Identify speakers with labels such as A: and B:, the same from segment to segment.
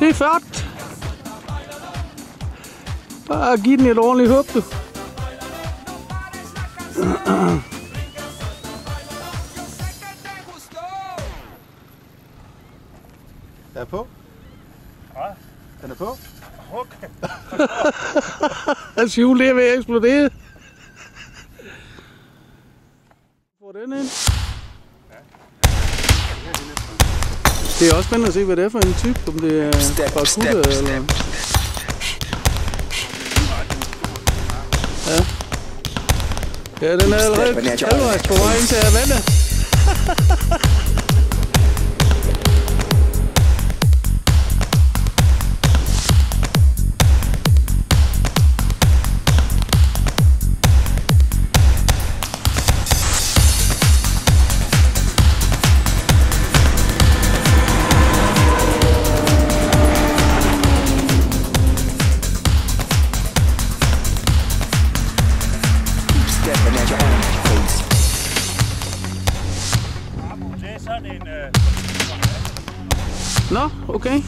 A: det er færdigt. Bare giv den et ordentligt hop, du.
B: Er på?
C: Ja.
B: Den er på?
C: Okay.
A: Hans hjul er ved at eksplodere. Får den ind. Det er også spændende at se, hvad det er for en type, om det er barracuda eller... Ja. Ja, den er allerede halvvejs på vej ind til Havana. Nå, okay.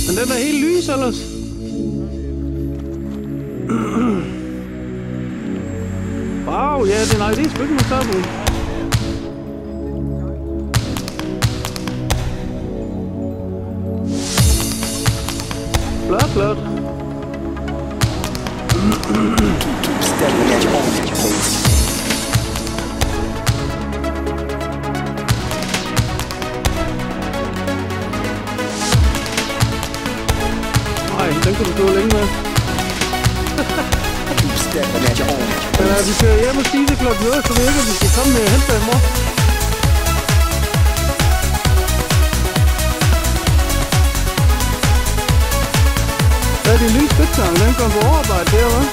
A: Men den er helt lys ellers. Wow, ja, det er sgu ikke noget større. Flot, flot. Den kan du stå længe med. Men vi kører hjem og spise klokken 8, så ved jeg ikke, at vi skal komme med og hente dig i morgen. Hvad er din lille spidtang? Den kommer på overarbejde der, hva'?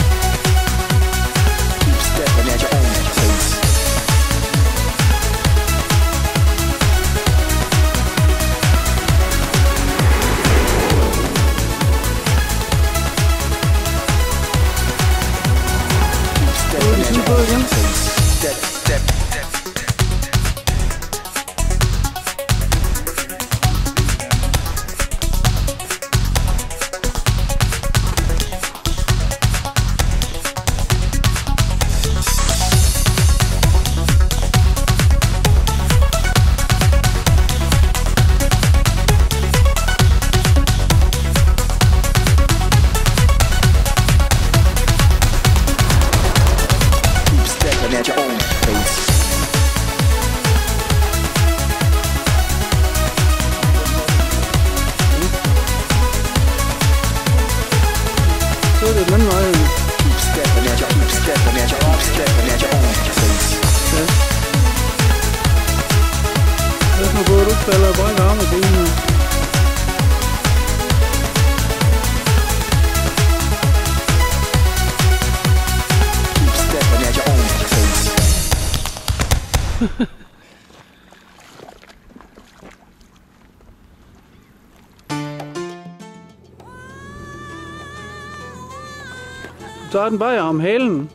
A: Du tager den bare om halen.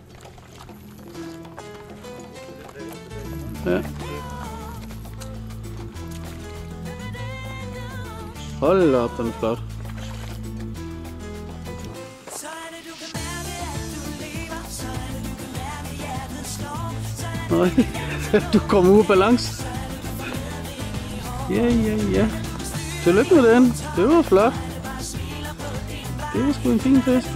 A: Ja. Hold da op, den er flot. Nej, du kommer ud af balance. Ja. Tillykke med den. Det var flot. Det var sgu en fin fest.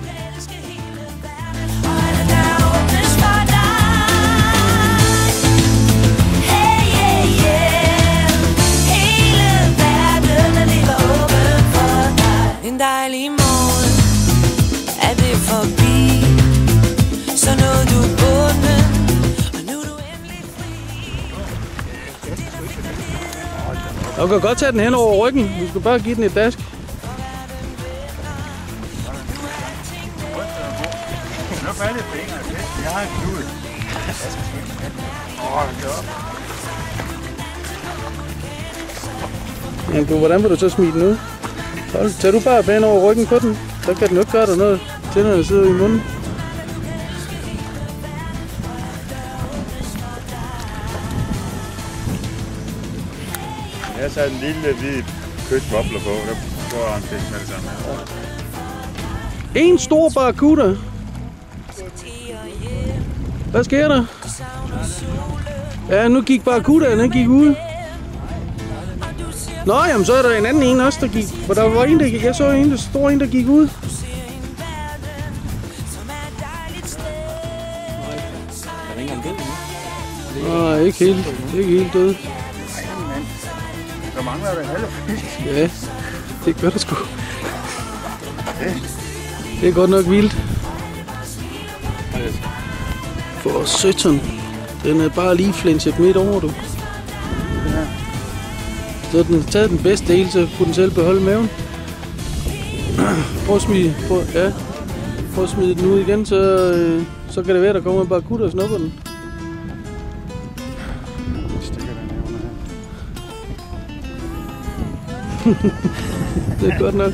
D: En dejlig morgen er det forbi, så nåede du bunden, og nu er du endelig fri.
A: Du kan godt tage den hen over ryggen, du skal bare give den et dask.
C: Nu faldt fingrene. Jeg har en knude.
A: Ja, du, hvordan vil du så smide den ud? Tag du bare banen over ryggen på den, så kan den jo ikke gøre dig noget, tænderne sidder i munden.
C: Jeg har sat en lille hvid kystmobler på. går en fisk med det samme.
A: En stor barracuda. Hvad sker der? Ja, nu gik barracudaen, den gik ud. Nå, jamen så er der en anden en også, der gik. For der var en, der gik. Jeg så en, der stor en, der gik ud. Nej, ikke helt død.
C: Der mangler der en halv fisk.
A: Ja, det gør der sgu. Det er godt nok vildt. For 17. Den er bare lige flinset midt over, du. Så den taget den bedste del, så kunne den selv beholde maven. Prøv at smide den ud igen, så kan det være, der kommer en barracuda og snupper den.
C: Stikker den her.
A: Det er godt nok.